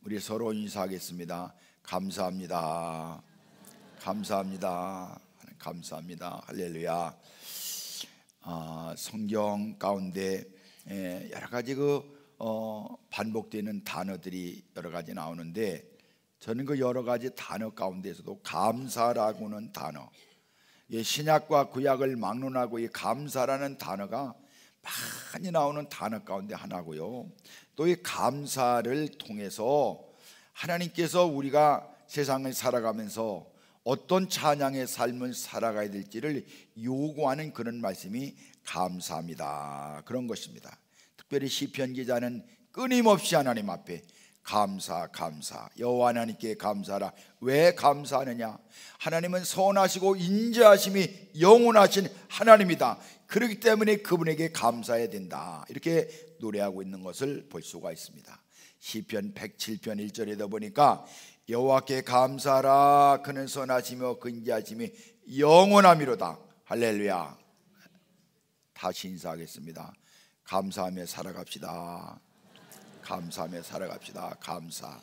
우리 서로 인사하겠습니다. 감사합니다. 감사합니다. 감사합니다. 할렐루야. 성경 가운데 여러 가지 반복되는 단어들이 여러 가지 나오는데, 저는 그 여러 가지 단어 가운데서도 감사라고는 단어, 신약과 구약을 막론하고 이 감사라는 단어가 많이 나오는 단어 가운데 하나고요. 또 이 감사를 통해서 하나님께서 우리가 세상을 살아가면서 어떤 찬양의 삶을 살아가야 될지를 요구하는 그런 말씀이 감사합니다, 그런 것입니다. 특별히 시편 기자는 끊임없이 하나님 앞에 감사 여호와 하나님께 감사하라. 왜 감사하느냐? 하나님은 선하시고 인자하심이 영원하신 하나님이다. 그렇기 때문에 그분에게 감사해야 된다, 이렇게 노래하고 있는 것을 볼 수가 있습니다. 시편 107편 1절에도 보니까 여호와께 감사하라. 그는 선하시며 그 인자하심이 영원함이로다. 할렐루야. 다시 인사하겠습니다. 감사하며 살아갑시다. 감사하며 살아갑시다. 감사.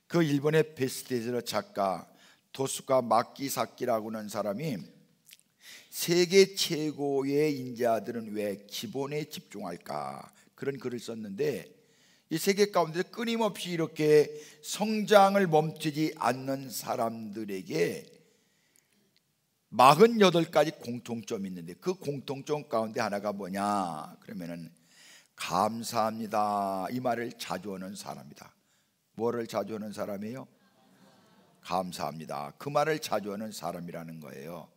그 일본의 베스트셀러 작가 도수카 마키사키라고 하는 사람이 세계 최고의 인자들은 왜 기본에 집중할까, 그런 글을 썼는데, 이 세계 가운데 끊임없이 이렇게 성장을 멈추지 않는 사람들에게 48가지 공통점이 있는데, 그 공통점 가운데 하나가 뭐냐 그러면은 감사합니다, 이 말을 자주 하는 사람이다. 뭐를 자주 하는 사람이에요? 감사합니다, 그 말을 자주 하는 사람이라는 거예요.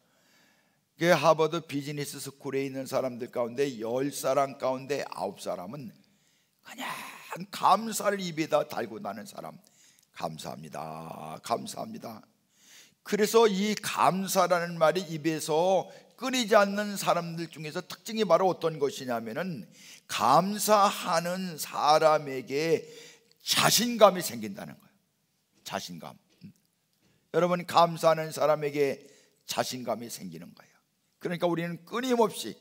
하버드 비즈니스 스쿨에 있는 사람들 가운데 10사람 가운데 9사람은 그냥 감사를 입에다 달고 나는 사람. 감사합니다, 감사합니다. 그래서 이 감사라는 말이 입에서 끊이지 않는 사람들 중에서 특징이 바로 어떤 것이냐면은, 감사하는 사람에게 자신감이 생긴다는 거예요. 자신감. 여러분, 감사하는 사람에게 자신감이 생기는 거예요. 그러니까 우리는 끊임없이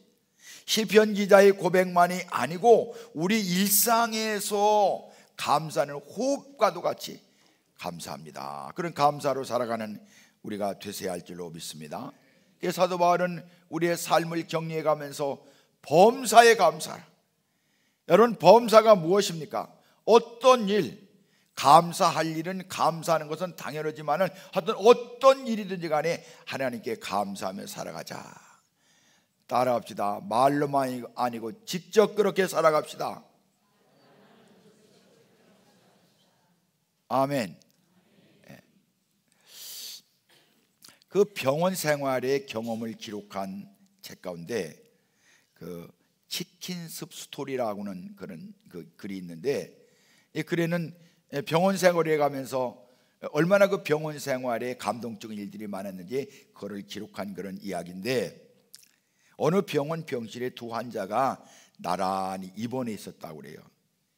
시편 기자의 고백만이 아니고 우리 일상에서 감사하는 호흡과도 같이 감사합니다, 그런 감사로 살아가는 우리가 되셔야 할 줄로 믿습니다. 사도 바울은 우리의 삶을 격려해 가면서 범사에 감사하라. 여러분, 범사가 무엇입니까? 어떤 일, 감사할 일은, 감사하는 것은 당연하지만은 하여튼 어떤 일이든지 간에 하나님께 감사하며 살아가자. 따라합시다. 말로만 아니고 직접 그렇게 살아갑시다. 아멘. 그 병원 생활의 경험을 기록한 책 가운데 그 치킨숲 스토리라고는 그런 글이 있는데, 이 글에는 병원 생활에 가면서 얼마나 그 병원 생활에 감동적인 일들이 많았는지 그걸 기록한 그런 이야기인데, 어느 병원 병실에 두 환자가 나란히 입원해 있었다고 그래요.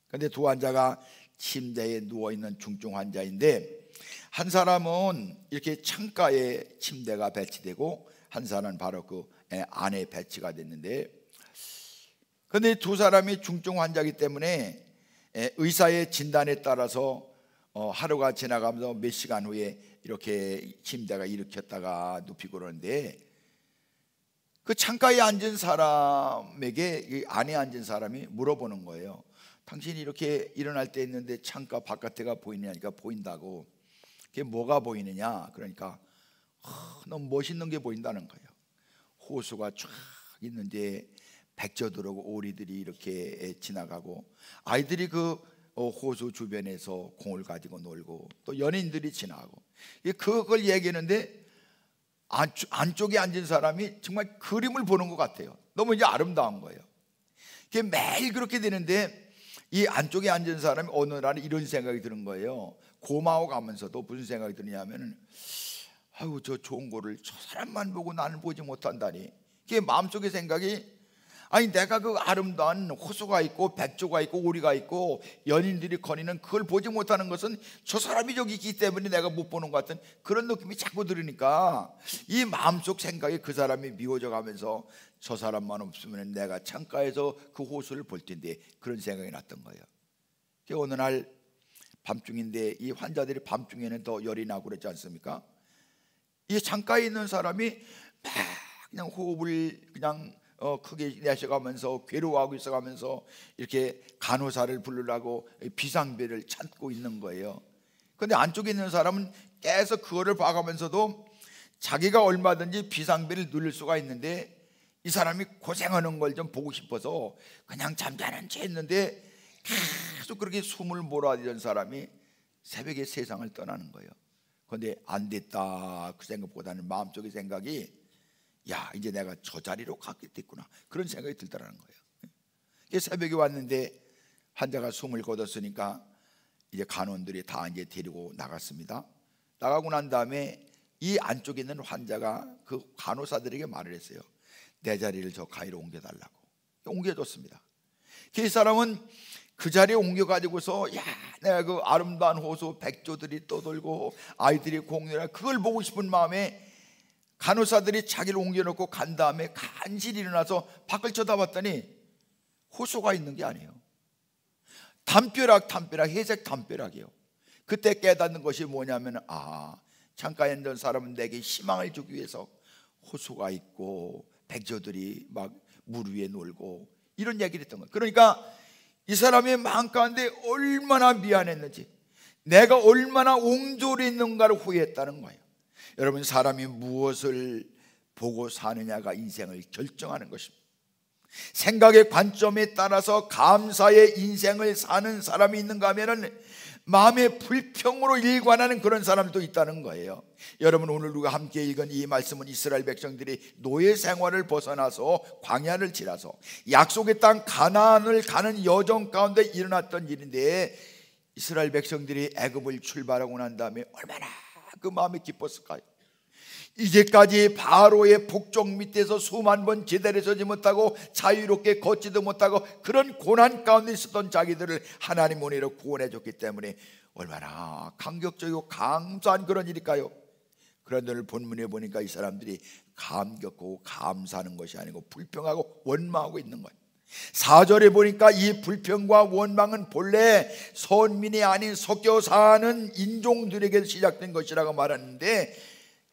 그런데 두 환자가 침대에 누워있는 중증 환자인데, 한 사람은 이렇게 창가에 침대가 배치되고 한 사람은 바로 그 안에 배치가 됐는데, 그런데 두 사람이 중증 환자이기 때문에 의사의 진단에 따라서 하루가 지나가면서 몇 시간 후에 이렇게 침대가 일으켰다가 눕히고 그러는데, 그 창가에 앉은 사람에게 안에 앉은 사람이 물어보는 거예요. 당신이 이렇게 일어날 때 있는데 창가 바깥에가 보이느냐니까 보인다고. 그게 뭐가 보이느냐? 그러니까 너무 멋있는 게 보인다는 거예요. 호수가 쫙 있는데 백조 들어오고 오리들이 이렇게 지나가고, 아이들이 그 호수 주변에서 공을 가지고 놀고, 또 연인들이 지나가고, 그걸 얘기하는데 안쪽에 앉은 사람이 정말 그림을 보는 것 같아요. 너무 이제 아름다운 거예요. 그게 매일 그렇게 되는데, 이 안쪽에 앉은 사람이 어느 날 이런 생각이 드는 거예요. 고마워 가면서도 무슨 생각이 드냐면, 아유, 저 좋은 거를 저 사람만 보고 나는 보지 못한다니. 그게 마음속의 생각이, 아니 내가 그 아름다운 호수가 있고 백조가 있고 오리가 있고 연인들이 거니는 그걸 보지 못하는 것은 저 사람이 저기 있기 때문에 내가 못 보는 것 같은 그런 느낌이 자꾸 들으니까, 이 마음속 생각이 그 사람이 미워져 가면서 저 사람만 없으면 내가 창가에서 그 호수를 볼 텐데, 그런 생각이 났던 거예요. 어느 날 밤중인데 이 환자들이 밤중에는 더 열이 나고 그러지 않습니까? 이 창가에 있는 사람이 막 그냥 호흡을 그냥 크게 내쉬어가면서 괴로워하고 있어가면서 이렇게 간호사를 부르려고 비상벨을 찾고 있는 거예요. 그런데 안쪽에 있는 사람은 계속 그거를 봐가면서도 자기가 얼마든지 비상벨을 누릴 수가 있는데 이 사람이 고생하는 걸 좀 보고 싶어서 그냥 잠자는 채 했는데 계속 그렇게 숨을 몰아대던 사람이 새벽에 세상을 떠나는 거예요. 그런데 안 됐다 그 생각보다는 마음속의 생각이 야 이제 내가 저 자리로 갔기 때구나 그런 생각이 들더라는 거예요. 새벽에 왔는데 환자가 숨을 거뒀으니까 이제 간원들이 다 이제 데리고 나갔습니다. 나가고 난 다음에 이 안쪽에 있는 환자가 그 간호사들에게 말을 했어요. 내 자리를 저 가위로 옮겨달라고. 옮겨줬습니다. 그 사람은 그 자리에 옮겨가지고서 야 내가 그 아름다운 호수 백조들이 떠돌고 아이들이 공연하고 그걸 보고 싶은 마음에 간호사들이 자기를 옮겨놓고 간 다음에 간신히 일어나서 밖을 쳐다봤더니 호수가 있는 게 아니에요. 담벼락 회색 담벼락이에요. 그때 깨닫는 것이 뭐냐면 창가에 있는 사람은 내게 희망을 주기 위해서 호수가 있고 백조들이 막 물 위에 놀고 이런 얘기를 했던 거예요. 그러니까 이 사람의 마음 가운데 얼마나 미안했는지 내가 얼마나 옹졸했는가를 후회했다는 거예요. 여러분 사람이 무엇을 보고 사느냐가 인생을 결정하는 것입니다. 생각의 관점에 따라서 감사의 인생을 사는 사람이 있는가 하면은 마음의 불평으로 일관하는 그런 사람도 있다는 거예요. 여러분 오늘 우리가 함께 읽은 이 말씀은 이스라엘 백성들이 노예 생활을 벗어나서 광야를 지나서 약속의 땅 가나안을 가는 여정 가운데 일어났던 일인데 이스라엘 백성들이 애굽을 출발하고 난 다음에 얼마나 그 마음이 기뻤을까요? 이제까지 바로의 복종 밑에서 수만 번 기다려서지 못하고 자유롭게 걷지도 못하고 그런 고난 가운데 있었던 자기들을 하나님 은혜로 구원해 줬기 때문에 얼마나 감격적이고 감사한 그런 일일까요? 그런데 오늘 본문에 보니까 이 사람들이 감격하고 감사하는 것이 아니고 불평하고 원망하고 있는 거예요. 4절에 보니까 이 불평과 원망은 본래 선민이 아닌 섞여 사는 인종들에게 시작된 것이라고 말하는데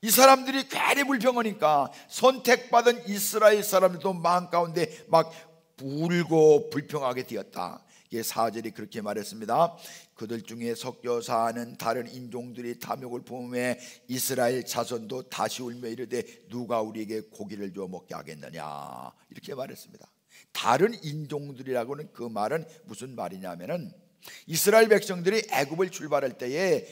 이 사람들이 괜히 불평하니까 선택받은 이스라엘 사람들도 마음 가운데 막 울고 불평하게 되었다. 4절이 그렇게 말했습니다. 그들 중에 섞여 사는 다른 인종들이 탐욕을 품에 이스라엘 자손도 다시 울며 이르되 누가 우리에게 고기를 주어 먹게 하겠느냐 이렇게 말했습니다. 다른 인종들이라고는 그 말은 무슨 말이냐면은 이스라엘 백성들이 애굽을 출발할 때에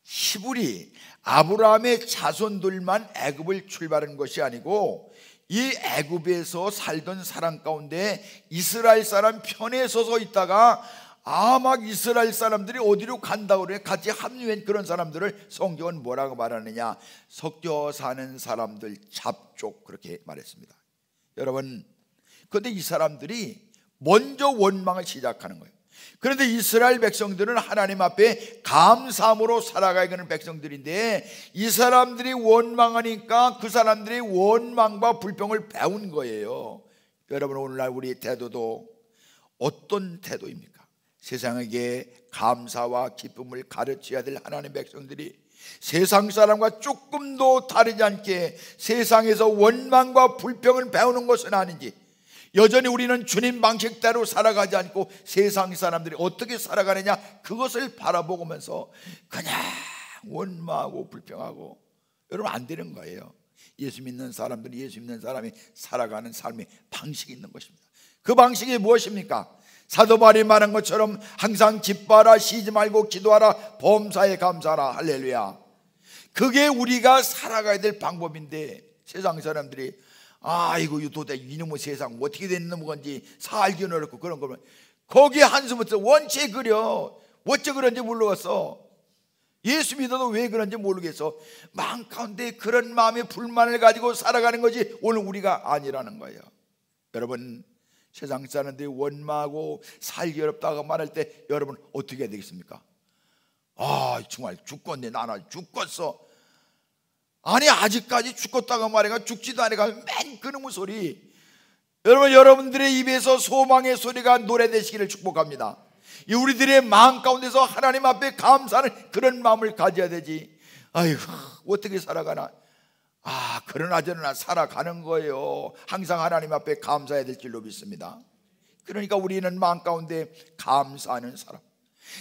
히브리 아브라함의 자손들만 애굽을 출발한 것이 아니고 이 애굽에서 살던 사람 가운데 이스라엘 사람 편에 서서 있다가 막 이스라엘 사람들이 어디로 간다고 그래 같이 합류한 그런 사람들을 성경은 뭐라고 말하느냐 섞여 사는 사람들 잡족 그렇게 말했습니다. 여러분 그런데 이 사람들이 먼저 원망을 시작하는 거예요. 그런데 이스라엘 백성들은 하나님 앞에 감사함으로 살아가야 하는 백성들인데 이 사람들이 원망하니까 그 사람들이 원망과 불평을 배운 거예요. 여러분 오늘날 우리 태도도 어떤 태도입니까? 세상에게 감사와 기쁨을 가르쳐야 될 하나님의 백성들이 세상 사람과 조금도 다르지 않게 세상에서 원망과 불평을 배우는 것은 아닌지 여전히 우리는 주님 방식대로 살아가지 않고 세상 사람들이 어떻게 살아가느냐 그것을 바라보면서 그냥 원망하고 불평하고 여러분 안 되는 거예요. 예수 믿는 사람들이 예수 믿는 사람이 살아가는 삶의 방식이 있는 것입니다. 그 방식이 무엇입니까? 사도 바울이 말한 것처럼 항상 기뻐하라 쉬지 말고 기도하라 범사에 감사하라 할렐루야. 그게 우리가 살아가야 될 방법인데 세상 사람들이 이거 도대체 이놈의 세상 어떻게 된 놈의 건지 살기 어렵고 그런 거면 거기에 한숨부터 원체 그려 어째 그런지 모르겠어. 예수 믿어도 왜 그런지 모르겠어. 마음 가운데 그런 마음의 불만을 가지고 살아가는 것이 오늘 우리가 아니라는 거예요. 여러분 세상 사람들이 원망하고 살기 어렵다고 말할 때 여러분 어떻게 해야 되겠습니까? 정말 죽겠네 나는 죽겠어. 아니 아직까지 죽겠다고 말해가 죽지도 않아가 맨 그놈의 소리. 여러분들의 입에서 소망의 소리가 노래되시기를 축복합니다. 이 우리들의 마음 가운데서 하나님 앞에 감사하는 그런 마음을 가져야 되지. 아이고, 어떻게 살아가나? 그러나 저러나 살아가는 거예요. 항상 하나님 앞에 감사해야 될 줄로 믿습니다. 그러니까 우리는 마음 가운데 감사하는 사람,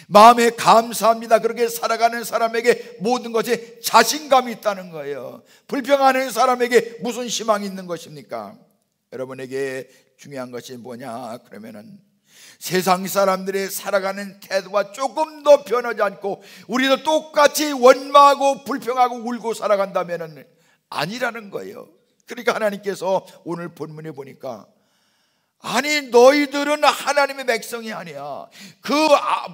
마음에 감사합니다, 그렇게 살아가는 사람에게 모든 것에 자신감이 있다는 거예요. 불평하는 사람에게 무슨 희망이 있는 것입니까? 여러분에게 중요한 것이 뭐냐 그러면은 세상 사람들의 살아가는 태도와 조금 더 변하지 않고 우리도 똑같이 원망하고 불평하고 울고 살아간다면은 아니라는 거예요. 그러니까 하나님께서 오늘 본문에 보니까 아니 너희들은 하나님의 백성이 아니야. 그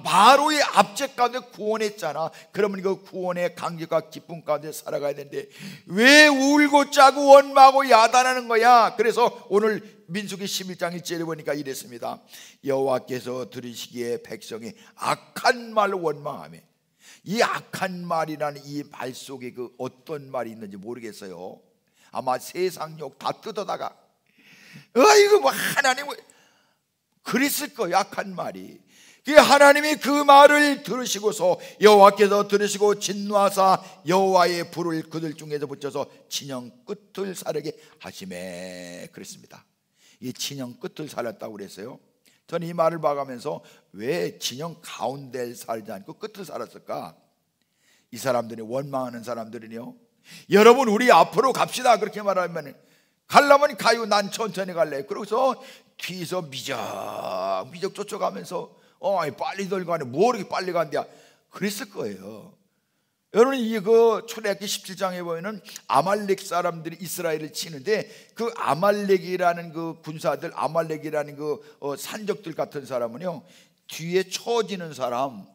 바로의 압제 가운데 구원했잖아. 그러면 그 구원의 감격과 기쁨 가운데 살아가야 되는데 왜 울고 짜고 원망하고 야단하는 거야? 그래서 오늘 민수기 11장 1절에 보니까 이랬습니다. 여호와께서 들으시기에 백성이 악한 말로 원망하며, 이 악한 말이라는 이 말 속에 그 어떤 말이 있는지 모르겠어요. 아마 세상 욕 다 뜯어다가 이거 뭐 하나님 그랬을 거예요. 악한 말이. 하나님이 그 말을 들으시고서 여호와께서 들으시고 진노하사 여호와의 불을 그들 중에서 붙여서 진영 끝을 사르게 하시매 그랬습니다. 이 진영 끝을 살렸다고 그랬어요. 저는 이 말을 봐가면서 왜 진영 가운데를 살지 않고 끝을 살았을까? 이 사람들이 원망하는 사람들은요, 여러분 우리 앞으로 갑시다 그렇게 말하면 가려면 가요, 난 천천히 갈래. 그래서 뒤에서 미적 쫓아가면서 빨리 들어가네, 뭐 이렇게 빨리 간대야, 그랬을 거예요. 여러분 이 출애굽기 17장에 보면은 아말렉 사람들이 이스라엘을 치는데 그 아말렉이라는 그 군사들, 아말렉이라는 그 산적들 같은 사람은요, 뒤에 처지는 사람,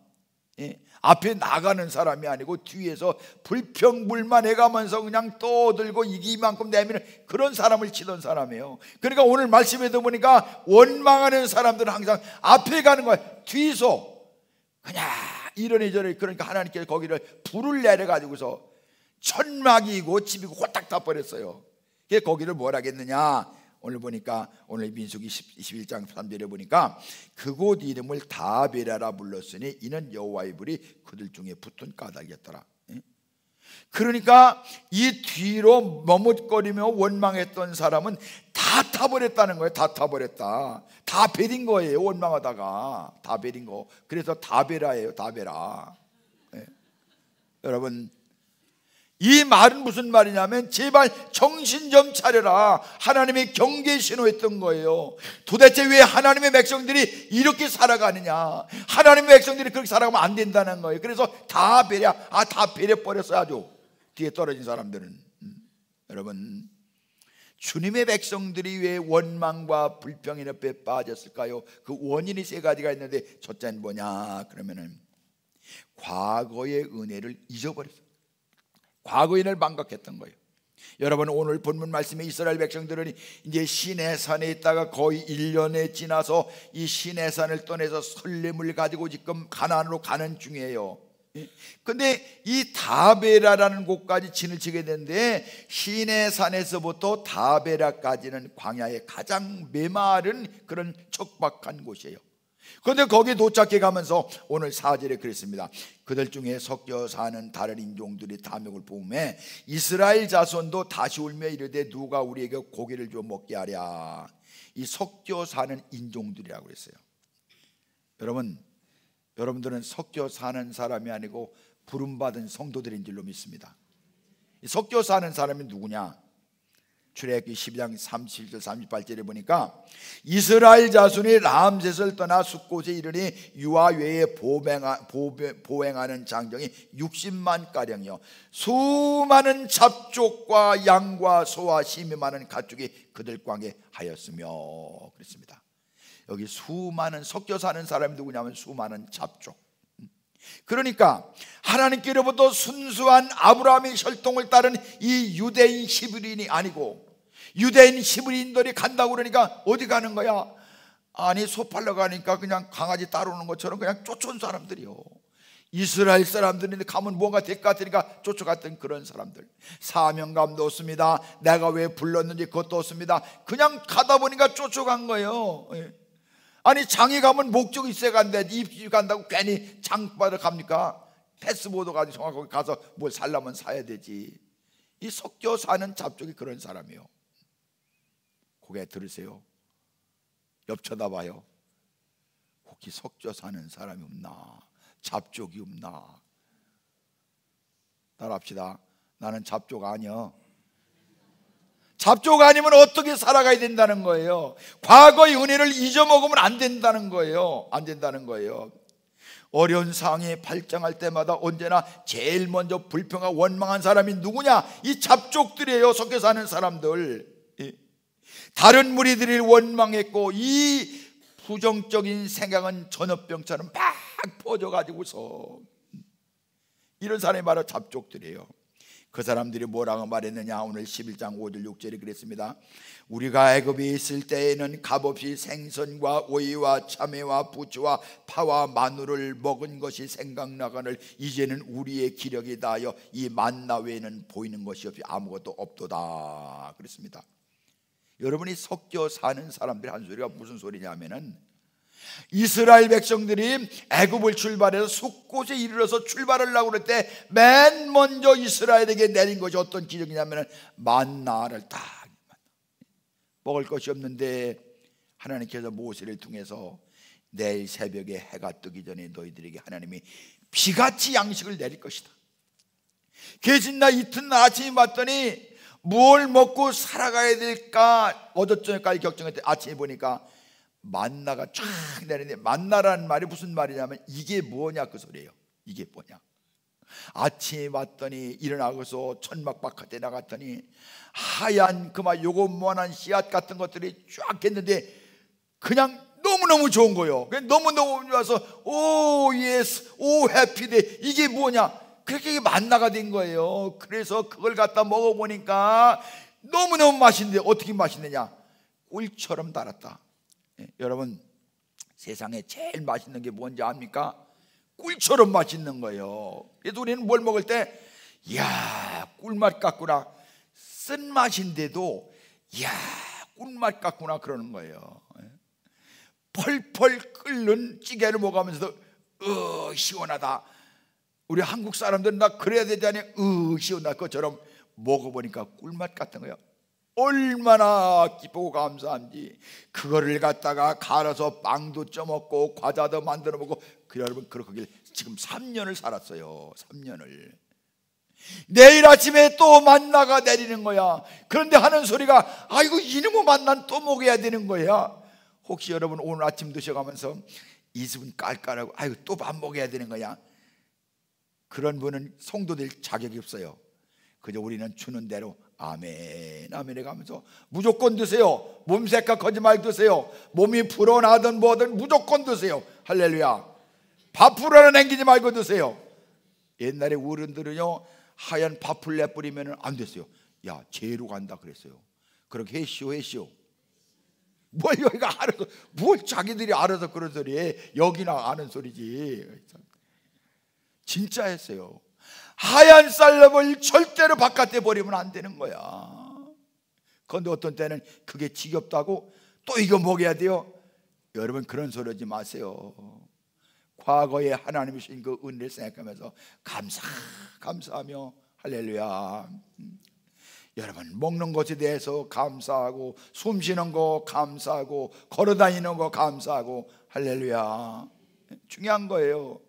앞에 나가는 사람이 아니고 뒤에서 불평불만해가면서 그냥 떠들고 이기만큼 내미는 그런 사람을 치던 사람이에요. 그러니까 오늘 말씀에도 보니까 원망하는 사람들은 항상 앞에 가는 거야. 뒤에서 그냥 이러니 저러니. 그러니까 하나님께서 거기를 불을 내려가지고서 천막이고 집이고 호딱 다 버렸어요. 거기를 뭐라 하겠느냐, 오늘 보니까 오늘 민수기 21장 3절에 보니까 그곳 이름을 다베라라 불렀으니 이는 여호와의 불이 그들 중에 붙은 까닭이었더라. 그러니까 이 뒤로 머뭇거리며 원망했던 사람은 다 타버렸다는 거예요. 다 타버렸다, 다 베린 거예요. 원망하다가 다 베린 거. 그래서 다베라예요. 다베라. 여러분 이 말은 무슨 말이냐면 제발 정신 좀 차려라, 하나님의 경계 신호했던 거예요. 도대체 왜 하나님의 백성들이 이렇게 살아가느냐, 하나님의 백성들이 그렇게 살아가면 안 된다는 거예요. 그래서 다 배려, 다 배려버렸어요. 아주 뒤에 떨어진 사람들은. 여러분 주님의 백성들이 왜 원망과 불평의 늪에 빠졌을까요? 그 원인이 세 가지가 있는데 첫째는 뭐냐 그러면은 과거의 은혜를 잊어버렸어요. 과거의 은혜를 망각했던 거예요. 여러분 오늘 본문 말씀에 이스라엘 백성들은 이제 시내산에 있다가 거의 1년에 지나서 이 시내산을 떠나서 설렘을 가지고 지금 가나안으로 가는 중이에요. 근데 이 다베라라는 곳까지 진을 치게 되는데 시내산에서부터 다베라까지는 광야의 가장 메마른 그런 척박한 곳이에요. 그런데 거기에 도착해 가면서 오늘 4절에 그랬습니다. 그들 중에 섞여 사는 다른 인종들이 탐욕을 부음해 이스라엘 자손도 다시 울며 이르되 누가 우리에게 고기를 줘 먹게 하랴. 이 섞여 사는 인종들이라고 그랬어요. 여러분들은 섞여 사는 사람이 아니고 부름받은 성도들인 줄로 믿습니다. 이 섞여 사는 사람이 누구냐? 출애굽기 12장 37절 38절에 보니까 이스라엘 자손이 람셋을 떠나 숫곳에 이르니 유아 외에 보행하는 장정이 60만 가량이요 수많은 잡족과 양과 소와 심이 많은 가축이 그들 광에 하였으며 그랬습니다. 여기 수많은 섞여 사는 사람이 누구냐면 수많은 잡족. 그러니까 하나님께로부터 순수한 아브라함의 혈통을 따른 이 유대인 히브리인이 아니고 유대인 히브리인들이 간다고 그러니까 어디 가는 거야? 아니 소 팔러 가니까 그냥 강아지 따라오는 것처럼 그냥 쫓아온 사람들이요. 이스라엘 사람들인데 가면 뭔가 될 것 같으니까 쫓아갔던 그런 사람들. 사명감도 없습니다. 내가 왜 불렀는지 그것도 없습니다. 그냥 가다 보니까 쫓아간 거예요. 아니 장에 가면 목적이 있어야 간다지. 입시 간다고 괜히 장바를 갑니까? 패스보드 가지고 정확하게 가서 뭘 살려면 사야 되지. 이 섞여 사는 잡족이 그런 사람이요. 고개 들으세요. 옆 쳐다봐요. 혹시 섞여 사는 사람이 없나? 잡족이 없나? 따라합시다. 나는 잡족 아니야. 잡족 아니면 어떻게 살아가야 된다는 거예요. 과거의 은혜를 잊어먹으면 안 된다는 거예요. 안 된다는 거예요. 어려운 상황에 발장할 때마다 언제나 제일 먼저 불평하고 원망한 사람이 누구냐? 이 잡족들이에요. 섞여 사는 사람들. 다른 무리들이 원망했고 이 부정적인 생각은 전염병처럼 막 퍼져가지고서 이런 사람이 바로 잡족들이에요. 그 사람들이 뭐라고 말했느냐? 오늘 11장 5절 6절에 그랬습니다. 우리가 애굽에 있을 때에는 값없이 생선과 오이와 참외와 부추와 파와 마늘을 먹은 것이 생각나거늘 이제는 우리의 기력이 다하여 이 만나 외에는 보이는 것이 없이 아무것도 없도다 그랬습니다. 여러분이 섞여 사는 사람들의 한 소리가 무슨 소리냐면은 이스라엘 백성들이 애굽을 출발해서 숫곳에 이르러서 출발하려고 그럴 때 맨 먼저 이스라엘에게 내린 것이 어떤 기적이냐면 만나를 딱 먹을 것이 없는데 하나님께서 모세를 통해서 내일 새벽에 해가 뜨기 전에 너희들에게 하나님이 비같이 양식을 내릴 것이다. 계신 날 이튿날 아침에 봤더니 뭘 먹고 살아가야 될까 어저저녁까지 걱정했더니 아침에 보니까 만나가 쫙 내리는데, 만나라는 말이 무슨 말이냐면 이게 뭐냐 그 소리예요. 이게 뭐냐. 아침에 봤더니 일어나고서 천막 바깥에 나갔더니 하얀 그만 요것만한 씨앗 같은 것들이 쫙 했는데 그냥 너무너무 좋은 거예요. 너무너무 좋아서 오 예스 오 해피데이, 이게 뭐냐, 그렇게 만나가 된 거예요. 그래서 그걸 갖다 먹어보니까 너무너무 맛있는데 어떻게 맛있느냐, 꿀처럼 달았다. 여러분 세상에 제일 맛있는 게 뭔지 압니까? 꿀처럼 맛있는 거예요. 그래서 우리는 뭘 먹을 때 이야 꿀맛 같구나, 쓴맛인데도 이야 꿀맛 같구나 그러는 거예요. 펄펄 끓는 찌개를 먹으면서도 시원하다. 우리 한국 사람들은 나 그래야 되지 않냐, 시원하다. 그것처럼 먹어보니까 꿀맛 같은 거예요. 얼마나 기쁘고 감사한지. 그거를 갖다가 갈아서 빵도 쪄먹고 과자도 만들어 먹고, 그 여러분 그렇게 지금 3년을 살았어요. 3년을. 내일 아침에 또 만나가 내리는 거야. 그런데 하는 소리가 아이고 이놈의 만난 또 먹어야 되는 거야. 혹시 여러분 오늘 아침 드셔가면서 이 집은 깔깔하고 아이고 또 밥 먹어야 되는 거야, 그런 분은 성도될 자격이 없어요. 그저 우리는 주는 대로 아멘 아멘 해가면서 무조건 드세요. 몸새까 거짓말 드세요. 몸이 불어나든 뭐든 무조건 드세요. 할렐루야. 밥 불어내기지 말고 드세요. 옛날에 어른들은요 하얀 밥풀 내뿌리면 안 됐어요. 야 죄로 간다 그랬어요. 그렇게 했시오. 뭘 여기가 알아서, 뭘 자기들이 알아서 그런 소리에 여기나 아는 소리지. 진짜 했어요. 하얀 쌀밥을 절대로 바깥에 버리면 안 되는 거야. 그런데 어떤 때는 그게 지겹다고 또 이거 먹어야 돼요. 여러분 그런 소리 하지 마세요. 과거에 하나님이 주신 그 은혜를 생각하면서 감사하며 할렐루야. 여러분 먹는 것에 대해서 감사하고, 숨 쉬는 거 감사하고, 걸어다니는 거 감사하고, 할렐루야. 중요한 거예요.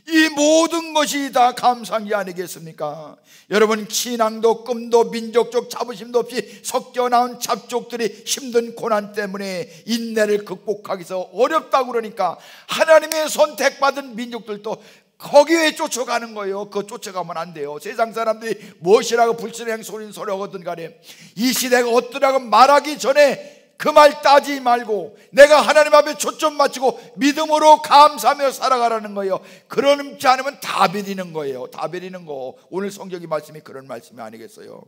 이 모든 것이 다 감사한 게 아니겠습니까? 여러분 신앙도 꿈도 민족적 자부심도 없이 섞여 나온 잡족들이 힘든 고난 때문에 인내를 극복하기 위해서 어렵다고 그러니까 하나님의 선택받은 민족들도 거기에 쫓아가는 거예요. 그거 쫓아가면 안 돼요. 세상 사람들이 무엇이라고 불신의 소리는 소리하거든 간에 이 시대가 어떠라고 말하기 전에 그 말 따지지 말고 내가 하나님 앞에 초점 맞추고 믿음으로 감사하며 살아가라는 거예요. 그렇지 않으면 다 베리는 거예요. 다 베리는 거. 오늘 성경의 말씀이 그런 말씀이 아니겠어요?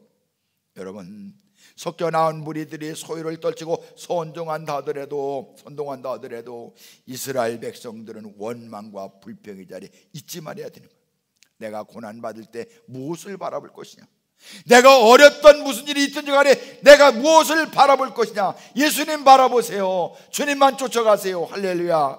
여러분 섞여 나온 무리들이 소유를 떨치고 선동한다 하더라도 이스라엘 백성들은 원망과 불평의 자리에 있지 말아야 되는 거예요. 내가 고난받을 때 무엇을 바라볼 것이냐, 내가 어렵던 무슨 일이 있든지 간에 내가 무엇을 바라볼 것이냐? 예수님 바라보세요. 주님만 쫓아가세요. 할렐루야.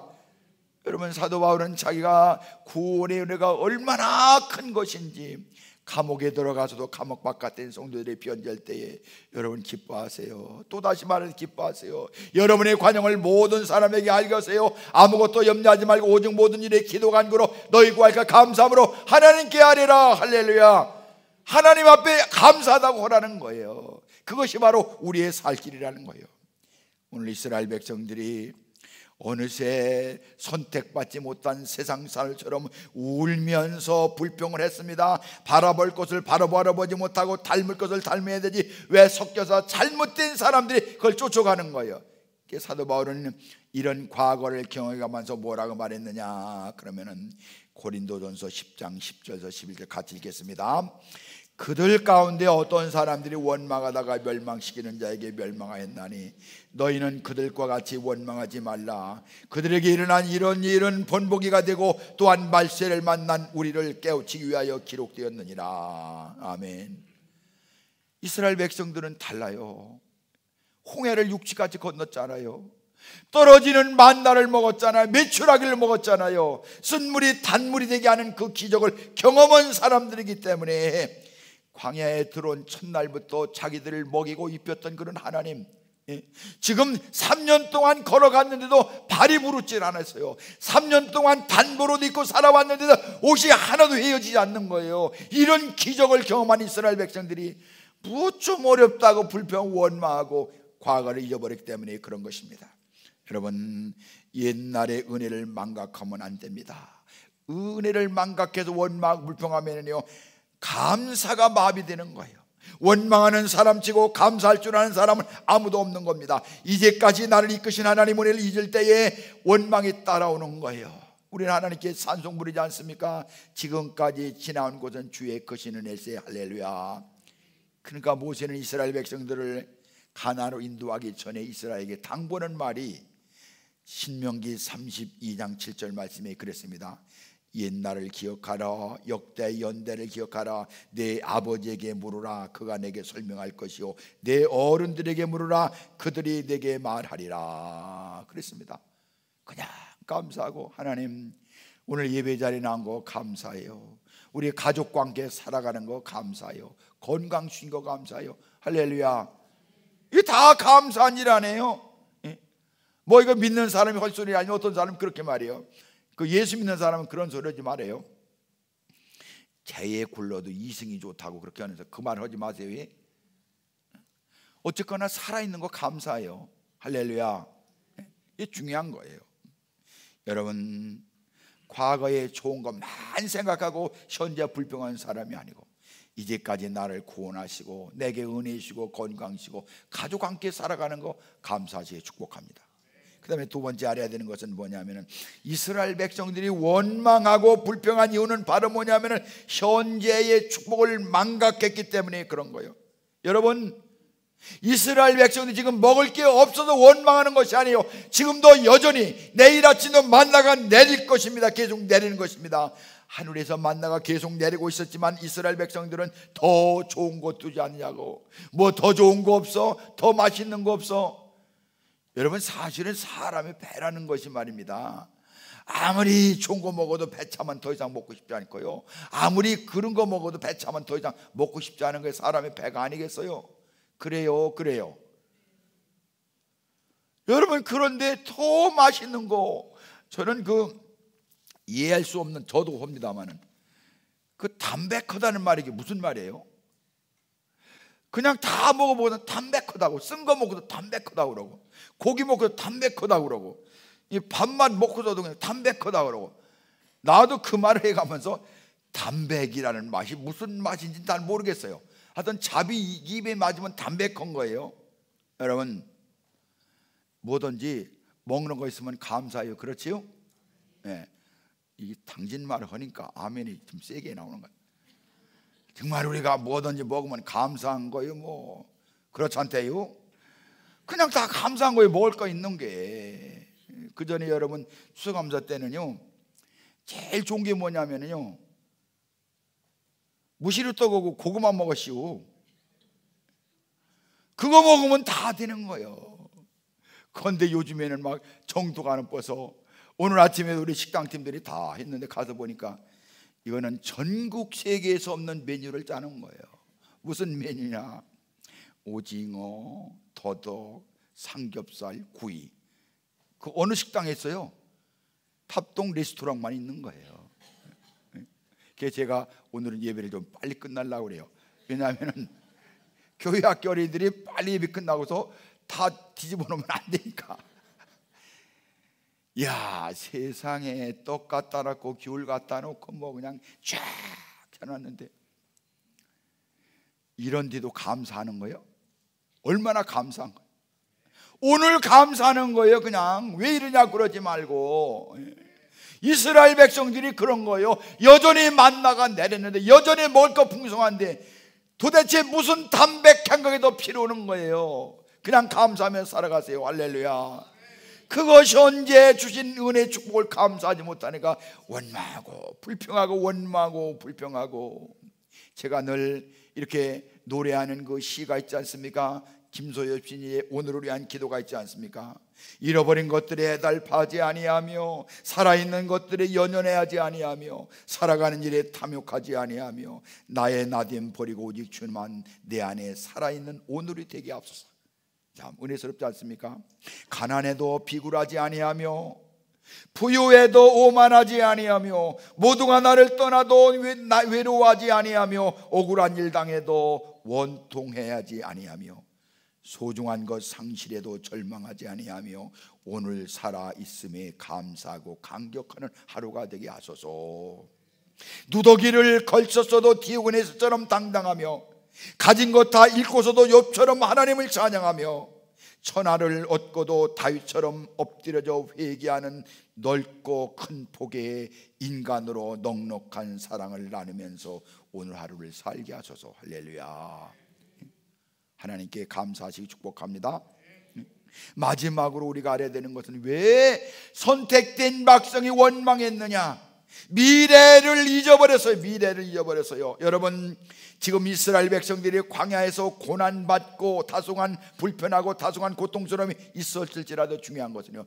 여러분, 사도 바울은 자기가 구원의 은혜가 얼마나 큰 것인지 감옥에 들어가서도 감옥 바깥에 있는 성도들이 변제할 때에 여러분 기뻐하세요. 또다시 말해서 기뻐하세요. 여러분의 관용을 모든 사람에게 알게 하세요. 아무것도 염려하지 말고 오직 모든 일에 기도 간구로 너희 구할까 감사함으로 하나님께 아뢰라. 할렐루야. 하나님 앞에 감사하다고 하라는 거예요. 그것이 바로 우리의 살 길이라는 거예요. 오늘 이스라엘 백성들이 어느새 선택받지 못한 세상살처럼 울면서 불평을 했습니다. 바라볼 것을 바라보지 못하고 닮을 것을 닮아야 되지 왜 섞여서 잘못된 사람들이 그걸 쫓아가는 거예요. 사도 바울은 이런 과거를 경험해가면서 뭐라고 말했느냐 그러면은 고린도전서 10장 10절에서 11절 같이 읽겠습니다. 그들 가운데 어떤 사람들이 원망하다가 멸망시키는 자에게 멸망하였나니 너희는 그들과 같이 원망하지 말라. 그들에게 일어난 이런 일은 본보기가 되고 또한 말세를 만난 우리를 깨우치기 위하여 기록되었느니라. 아멘. 이스라엘 백성들은 달라요. 홍해를 육지까지 건넜잖아요. 떨어지는 만나를 먹었잖아요. 메추라기를 먹었잖아요. 쓴물이 단물이 되게 하는 그 기적을 경험한 사람들이기 때문에 광야에 들어온 첫날부터 자기들을 먹이고 입혔던 그런 하나님, 지금 3년 동안 걸어갔는데도 발이 부르질 않았어요. 3년 동안 단보로 입고 살아왔는데도 옷이 하나도 헤어지지 않는 거예요. 이런 기적을 경험한 이스라엘 백성들이 무엇 좀 어렵다고 불평 원망하고 과거를 잊어버렸기 때문에 그런 것입니다. 여러분, 옛날의 은혜를 망각하면 안 됩니다. 은혜를 망각해서 원망 불평하면요 감사가 마비되는 거예요. 원망하는 사람치고 감사할 줄 아는 사람은 아무도 없는 겁니다. 이제까지 나를 이끄신 하나님 은혜를 잊을 때에 원망이 따라오는 거예요. 우리는 하나님께 찬송 부르지 않습니까? 지금까지 지나온 곳은 주의 크신 은혜세. 할렐루야. 그러니까 모세는 이스라엘 백성들을 가나안으로 인도하기 전에 이스라엘에게 당부하는 말이 신명기 32장 7절 말씀에 그랬습니다. 옛날을 기억하라. 역대 연대를 기억하라. 내 아버지에게 물으라. 그가 내게 설명할 것이요 내 어른들에게 물으라. 그들이 내게 말하리라. 그랬습니다. 그냥 감사하고 하나님 오늘 예배 자리에 나온 거 감사해요. 우리 가족과 함께 살아가는 거 감사해요. 건강 주신 거 감사해요. 할렐루야. 이게 다 감사한 일 아니에요? 뭐 이거 믿는 사람이 헛소리 아니면 어떤 사람이 그렇게 말해요. 그 예수 믿는 사람은 그런 소리 하지 말아요. 재에 굴러도 이승이 좋다고 그렇게 하면서 그 말 하지 마세요. 어쨌거나 살아있는 거 감사해요. 할렐루야. 이게 중요한 거예요. 여러분, 과거에 좋은 것만 생각하고 현재 불평하는 사람이 아니고 이제까지 나를 구원하시고 내게 은혜 주시고 건강 주시고 가족과 함께 살아가는 거 감사하시게 축복합니다. 그 다음에 두 번째 알아야 되는 것은 뭐냐면은 이스라엘 백성들이 원망하고 불평한 이유는 바로 뭐냐면은 현재의 축복을 망각했기 때문에 그런 거예요. 여러분, 이스라엘 백성들이 지금 먹을 게 없어서 원망하는 것이 아니에요. 지금도 여전히 내일 아침도 만나가 내릴 것입니다. 계속 내리는 것입니다. 하늘에서 만나가 계속 내리고 있었지만 이스라엘 백성들은 더 좋은 거 두지 않냐고. 뭐 더 좋은 거 없어? 더 맛있는 거 없어? 여러분, 사실은 사람의 배라는 것이 말입니다. 아무리 좋은 거 먹어도 배 차면 더 이상 먹고 싶지 않고요. 아무리 그런 거 먹어도 배 차면 더 이상 먹고 싶지 않은 게 사람의 배가 아니겠어요? 그래요. 여러분, 그런데 더 맛있는 거, 저는 이해할 수 없는, 저도 합니다만은 담백하다는 말이 무슨 말이에요? 그냥 다 먹어보면 담백하다고, 쓴 거 먹어도 담백하다고 그러고, 고기 먹어도 담백하다고 그러고, 이 밥만 먹고서도 그냥 담백하다고 그러고. 나도 그 말을 해가면서 담백이라는 맛이 무슨 맛인지 잘 모르겠어요. 하여튼 잡이 입에 맞으면 담백한 거예요. 여러분, 뭐든지 먹는 거 있으면 감사해요. 그렇지요? 네. 이 당진 말을 하니까 아멘이 좀 세게 나오는 거예요. 정말 우리가 뭐든지 먹으면 감사한 거예요. 뭐 그렇지 않대요? 그냥 다 감사한 거예요. 먹을 거 있는 게. 그 전에 여러분 추수감사 때는요 제일 좋은 게 뭐냐면요 무시루 떡하고 고구마 먹으시오. 그거 먹으면 다 되는 거예요. 그런데 요즘에는 막 정도가 안 뻗어서 오늘 아침에 우리 식당팀들이 다 했는데 가서 보니까 이거는 전국 세계에서 없는 메뉴를 짜는 거예요. 무슨 메뉴냐? 오징어, 더덕, 삼겹살, 구이. 그 어느 식당에 있어요? 탑동 레스토랑만 있는 거예요. 그래서 제가 오늘은 예배를 좀 빨리 끝내려고 그래요. 왜냐하면 교회 학교 어린이들이 빨리 예배 끝나고서 다 뒤집어 놓으면 안 되니까. 야, 세상에 떡 갖다 놓고 귤 갖다 놓고 뭐 그냥 쫙 해놨는데 이런데도 감사하는 거예요? 얼마나 감사한 거예요? 오늘 감사하는 거예요. 그냥 왜 이러냐 그러지 말고. 이스라엘 백성들이 그런 거예요. 여전히 만나가 내렸는데, 여전히 먹을 거 풍성한데 도대체 무슨 담백한 것이 더 필요한 거예요? 그냥 감사하며 살아가세요. 할렐루야. 그것이 언제 주신 은혜 축복을 감사하지 못하니까 원망하고 불평하고 원망하고 불평하고. 제가 늘 이렇게 노래하는 그 시가 있지 않습니까? 김소엽 시인의 오늘을 위한 기도가 있지 않습니까? 잃어버린 것들에 애달파하지 아니하며 살아있는 것들에 연연해하지 아니하며 살아가는 일에 탐욕하지 아니하며 나의 나됨 버리고 오직 주만 내 안에 살아있는 오늘이 되게 하옵소서. 참 은혜스럽지 않습니까? 가난해도 비굴하지 아니하며 부유해도 오만하지 아니하며 모두가 나를 떠나도 외로워하지 아니하며 억울한 일 당해도 원통해하지 아니하며 소중한 것 상실해도 절망하지 아니하며 오늘 살아 있음에 감사하고 감격하는 하루가 되게 하소서. 누더기를 걸쳤어도 디오그네스처럼 당당하며 가진 것 다 잃고서도 욥처럼 하나님을 찬양하며 천하를 얻고도 다윗처럼 엎드려져 회개하는 넓고 큰 폭의 인간으로 넉넉한 사랑을 나누면서 오늘 하루를 살게 하소서. 할렐루야. 하나님께 감사하시기 축복합니다. 마지막으로 우리가 알아야 되는 것은 왜 선택된 백성이 원망했느냐? 미래를 잊어버렸어요. 미래를 잊어버렸어요. 여러분, 지금 이스라엘 백성들이 광야에서 고난받고 다소간 불편하고 다소간 고통스러움이 있었을지라도 중요한 것은요,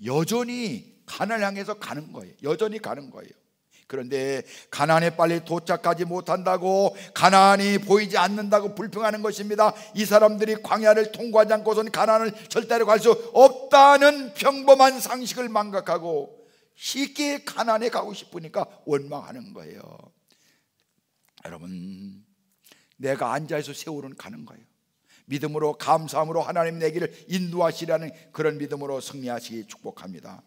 여전히 가나안을 향해서 가는 거예요. 여전히 가는 거예요. 그런데 가나안에 빨리 도착하지 못한다고, 가나안이 보이지 않는다고 불평하는 것입니다. 이 사람들이 광야를 통과하지 않고서는 가나안을 절대로 갈 수 없다는 평범한 상식을 망각하고 쉽게 가나안에 가고 싶으니까 원망하는 거예요. 여러분, 내가 앉아서 세월은 가는 거예요. 믿음으로 감사함으로 하나님 내 길을 인도하시라는 그런 믿음으로 승리하시기 축복합니다.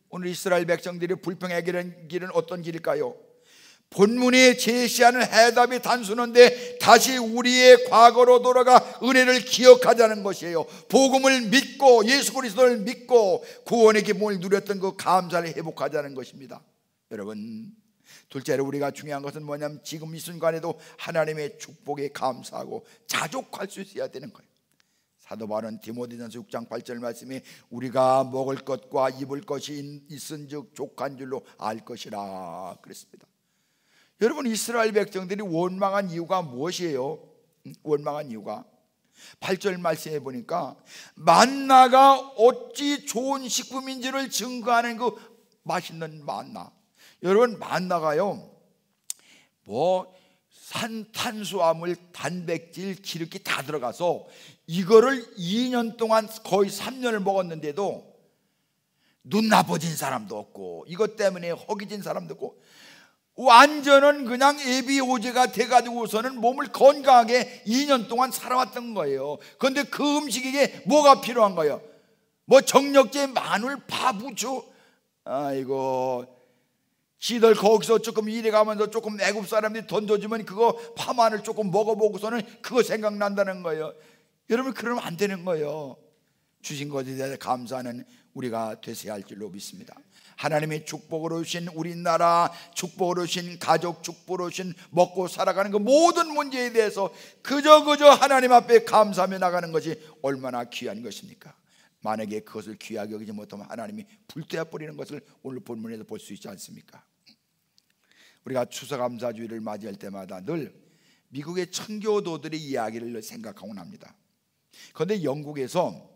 오늘 이스라엘 백성들이 불평의 길은 어떤 길일까요? 본문이 제시하는 해답이 단순한데 다시 우리의 과거로 돌아가 은혜를 기억하자는 것이에요. 복음을 믿고 예수 그리스도를 믿고 구원의 기쁨을 누렸던 그 감사를 회복하자는 것입니다. 여러분, 둘째로 우리가 중요한 것은 뭐냐면 지금 이 순간에도 하나님의 축복에 감사하고 자족할 수 있어야 되는 거예요. 사도 바울은 디모데전서 6장 8절 말씀에 우리가 먹을 것과 입을 것이 있은즉 족한 줄로 알 것이라 그랬습니다. 여러분, 이스라엘 백성들이 원망한 이유가 무엇이에요? 원망한 이유가 8절 말씀해 보니까 만나가 어찌 좋은 식품인지를 증거하는 그 맛있는 만나. 여러분, 만나가요 탄수화물, 단백질, 기름기 다 들어가서 이거를 2년 동안 거의 3년을 먹었는데도 눈 나빠진 사람도 없고 이것 때문에 허기진 사람도 없고 완전은 그냥 예비오제가 돼가지고서는 몸을 건강하게 2년 동안 살아왔던 거예요. 그런데 그 음식에게 뭐가 필요한 거예요? 뭐 정력제, 마늘, 파, 부추. 아이고, 지들 거기서 조금 일해가면서 조금 애굽 사람들이 던져주면 그거 파마늘 조금 먹어보고서는 그거 생각난다는 거예요. 여러분, 그러면 안 되는 거예요. 주신 것에 대해 감사하는 우리가 되셔야 할 줄로 믿습니다. 하나님의 축복으로 주신 우리나라, 축복으로 주신 가족, 축복으로 주신 먹고 살아가는 그 모든 문제에 대해서 그저 하나님 앞에 감사하며 나가는 것이 얼마나 귀한 것입니까? 만약에 그것을 귀하게 여기지 못하면 하나님이 불태워 버리는 것을 오늘 본문에서 볼 수 있지 않습니까? 우리가 추수감사주의를 맞이할 때마다 늘 미국의 청교도들의 이야기를 생각하곤 합니다. 그런데 영국에서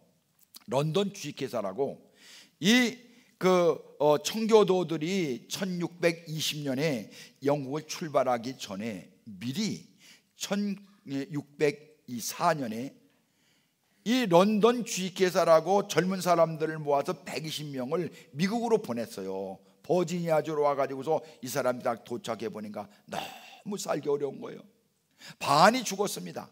런던 주식회사라고 청교도들이 1620년에 영국을 출발하기 전에 미리 1604년에 이 런던 주식회사라고 젊은 사람들을 모아서 120명을 미국으로 보냈어요. 버지니아주로 와가지고서 이 사람이 딱 도착해 보니까 너무 살기 어려운 거예요. 반이 죽었습니다.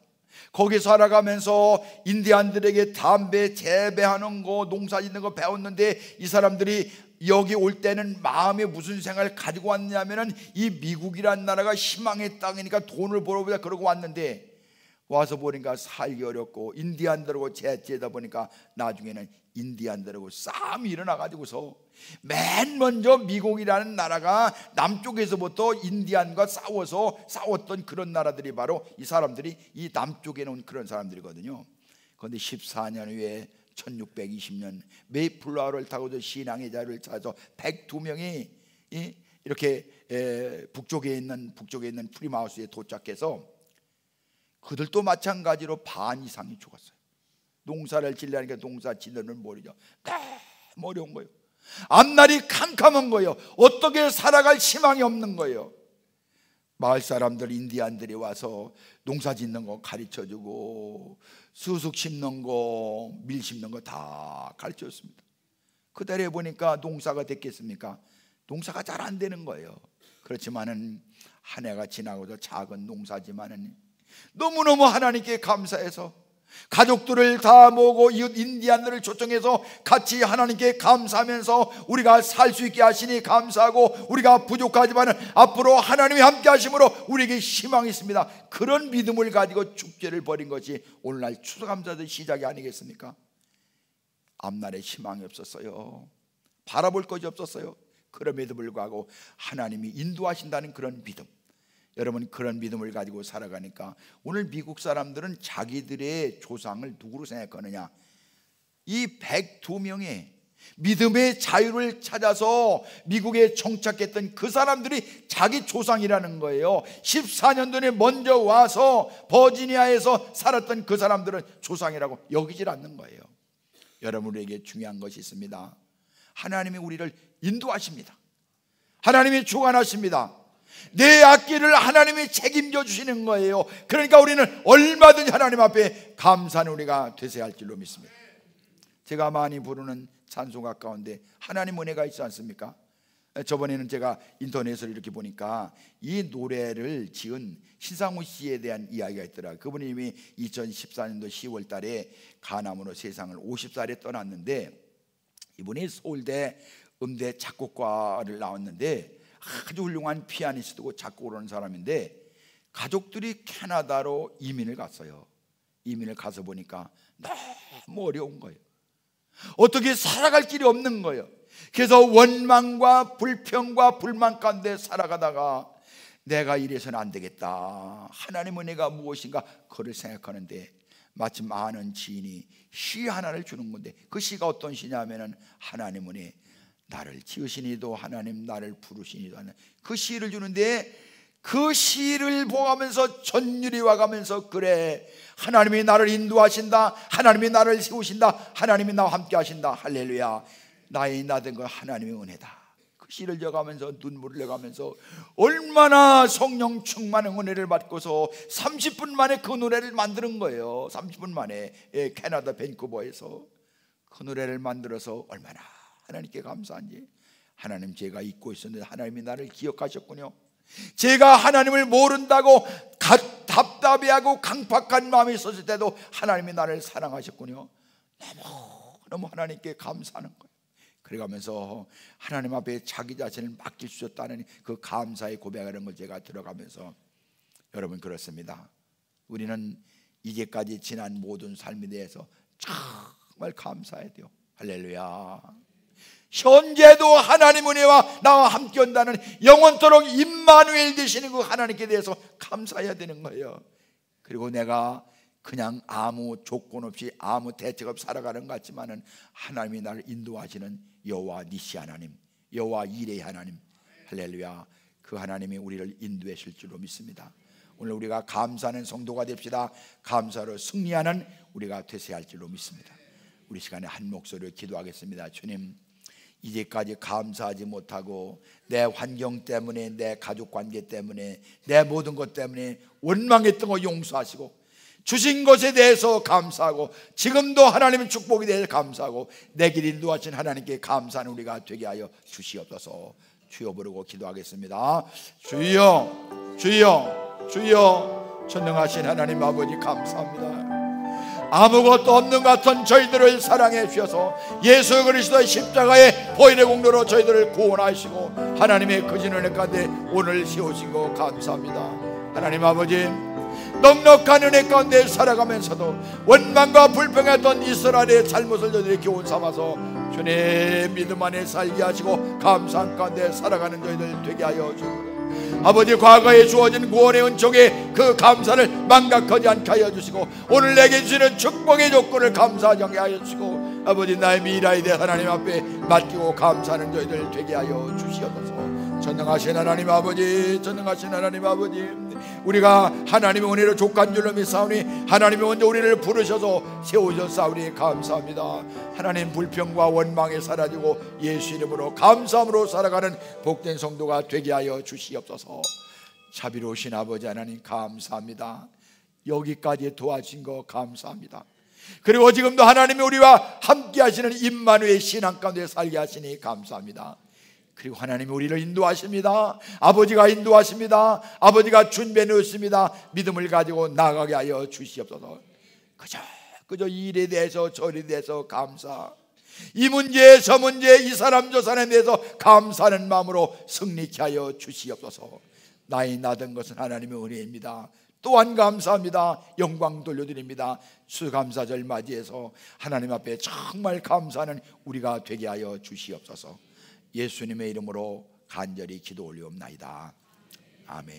거기 살아가면서 인디안들에게 담배 재배하는 거, 농사 짓는 거 배웠는데 이 사람들이 여기 올 때는 마음에 무슨 생각을 가지고 왔냐면은 이 미국이란 나라가 희망의 땅이니까 돈을 벌어보자 그러고 왔는데 와서 보니까 살기 어렵고 인디안들하고 재지다 보니까 나중에는 인디안들하고 싸움이 일어나가지고서 맨 먼저 미국이라는 나라가 남쪽에서부터 인디안과 싸웠던 그런 나라들이 바로 이 사람들이 이 남쪽에 놓은 그런 사람들이거든요. 그런데 14년 후에 1620년 메이플라워를 타고서 신앙의 자유를 찾아서 102명이 이렇게 북쪽에 있는 프리마우스에 도착해서 그들도 마찬가지로 반 이상이 죽었어요. 농사를 지려니까 농사 짓는 모르죠. 너무 어려운 거예요. 앞날이 캄캄한 거예요. 어떻게 살아갈 희망이 없는 거예요. 마을 사람들 인디안들이 와서 농사 짓는 거 가르쳐주고 수숙 심는 거, 밀 심는 거 다 가르쳐줬습니다. 그달에 보니까 농사가 됐겠습니까? 농사가 잘 안 되는 거예요. 그렇지만은 한 해가 지나고도 작은 농사지만은 너무너무 하나님께 감사해서 가족들을 다 모으고 이웃 인디안들을 초청해서 같이 하나님께 감사하면서 우리가 살 수 있게 하시니 감사하고 우리가 부족하지만 앞으로 하나님이 함께 하심으로 우리에게 희망이 있습니다. 그런 믿음을 가지고 축제를 벌인 것이 오늘날 추수감사절 시작이 아니겠습니까? 앞날에 희망이 없었어요. 바라볼 것이 없었어요. 그럼에도 불구하고 하나님이 인도하신다는 그런 믿음, 여러분 그런 믿음을 가지고 살아가니까 오늘 미국 사람들은 자기들의 조상을 누구로 생각하느냐? 이 102명의 믿음의 자유를 찾아서 미국에 정착했던 그 사람들이 자기 조상이라는 거예요. 14년 전에 먼저 와서 버지니아에서 살았던 그 사람들은 조상이라고 여기질 않는 거예요. 여러분에게 중요한 것이 있습니다. 하나님이 우리를 인도하십니다. 하나님이 주관하십니다. 내 앞길을 하나님이 책임져 주시는 거예요. 그러니까 우리는 얼마든지 하나님 앞에 감사하는 우리가 되셔야 할 줄로 믿습니다. 제가 많이 부르는 찬송가 가운데 하나님 은혜가 있지 않습니까? 저번에는 제가 인터넷으로 이렇게 보니까 이 노래를 지은 신상우 씨에 대한 이야기가 있더라고요. 그분이 이미 2014년도 10월 달에 간암으로 세상을 50살에 떠났는데 이분이 서울대 음대 작곡과를 나왔는데 아주 훌륭한 피아니스트고 작곡을 하는 사람인데 가족들이 캐나다로 이민을 갔어요. 이민을 가서 보니까 너무 어려운 거예요. 어떻게 살아갈 길이 없는 거예요. 그래서 원망과 불평과 불만 가운데 살아가다가 내가 이래서는 안 되겠다, 하나님 은혜가 무엇인가 그를 생각하는데 마침 아는 지인이 시 하나를 주는 건데 그 시가 어떤 시냐면은 하나님 은혜 나를 지으시니도 하나님 나를 부르시니도 하나님, 그 시를 주는데 그 시를 보면서 전율이 와가면서 그래 하나님이 나를 인도하신다, 하나님이 나를 세우신다, 하나님이 나와 함께 하신다, 할렐루야, 나의 나된 건 하나님의 은혜다. 그 시를 적으면서 눈물을 내가면서 얼마나 성령 충만한 은혜를 받고서 30분 만에 그 노래를 만드는 거예요. 30분 만에 캐나다 밴쿠버에서 그 노래를 만들어서 얼마나 하나님께 감사한지. 하나님, 제가 잊고 있었는데 하나님이 나를 기억하셨군요. 제가 하나님을 모른다고 답답해하고 강팍한 마음이 있었을 때도 하나님이 나를 사랑하셨군요. 너무 하나님께 감사하는 거예요. 그래가면서 하나님 앞에 자기 자신을 맡길 수 있다는 그 감사의 고백하는 걸 제가 들어가면서, 여러분 그렇습니다. 우리는 이제까지 지난 모든 삶에 대해서 정말 감사해야 돼요. 할렐루야. 현재도 하나님 은혜와 나와 함께 온다는 영원토록 임마누엘 되시는 그 하나님께 대해서 감사해야 되는 거예요. 그리고 내가 그냥 아무 조건 없이 아무 대책 없이 살아가는 것 같지만은 하나님이 나를 인도하시는 여호와 니시 하나님, 여호와 이레 하나님, 할렐루야, 그 하나님이 우리를 인도하실 줄로 믿습니다. 오늘 우리가 감사하는 성도가 됩시다. 감사로 승리하는 우리가 되셔야 할 줄로 믿습니다. 우리 시간에 한 목소리로 기도하겠습니다. 주님, 이제까지 감사하지 못하고 내 환경 때문에, 내 가족 관계 때문에, 내 모든 것 때문에 원망했던 거 용서하시고, 주신 것에 대해서 감사하고, 지금도 하나님의 축복에 대해서 감사하고, 내 길 인도하신 하나님께 감사하는 우리가 되게 하여 주시옵소서. 주여 부르고 기도하겠습니다. 주여, 주여, 주여. 전능하신 하나님 아버지 감사합니다. 아무것도 없는 것 같은 저희들을 사랑해 주셔서 예수 그리스도의 십자가의 보혈의 공로로 저희들을 구원하시고 하나님의 거짓 은혜 가운데 오늘 세우신 거 감사합니다. 하나님 아버지, 넉넉한 은혜 가운데 살아가면서도 원망과 불평했던 이스라엘의 잘못을 저희들이 교훈 삼아서 주님 믿음 안에 살게 하시고 감사한 가운데 살아가는 저희들 되게 하여 주옵소서. 아버지, 과거에 주어진 구원의 은총에 그 감사를 망각하지 않게 하여 주시고, 오늘 내게 주시는 축복의 조건을 감사하지 않게 하여 주시고, 아버지, 나의 미래에 대해 하나님 앞에 맡기고 감사하는 저희들 되게 하여 주시옵소서. 전능하신 하나님 아버지, 전능하신 하나님 아버지, 우리가 하나님의 은혜로 족한 줄로 믿사오니 하나님이 먼저 우리를 부르셔서 세우셨사오니 감사합니다. 하나님, 불평과 원망이 사라지고 예수 이름으로 감사함으로 살아가는 복된 성도가 되게 하여 주시옵소서. 자비로우신 아버지 하나님 감사합니다. 여기까지 도와주신 거 감사합니다. 그리고 지금도 하나님이 우리와 함께 하시는 임마누엘 신앙 가운데 살게 하시니 감사합니다. 그리고 하나님이 우리를 인도하십니다. 아버지가 인도하십니다. 아버지가 준비해 놓으십니다. 믿음을 가지고 나아가게 하여 주시옵소서. 그저 이 일에 대해서 저 일에 대해서 감사, 이 문제 저 문제, 이 사람 저 사람에 대해서 감사하는 마음으로 승리케 하여 주시옵소서. 나의 나던 것은 하나님의 은혜입니다. 또한 감사합니다. 영광 돌려드립니다. 수감사절 맞이해서 하나님 앞에 정말 감사하는 우리가 되게 하여 주시옵소서. 예수님의 이름으로 간절히 기도 올리옵나이다. 아멘.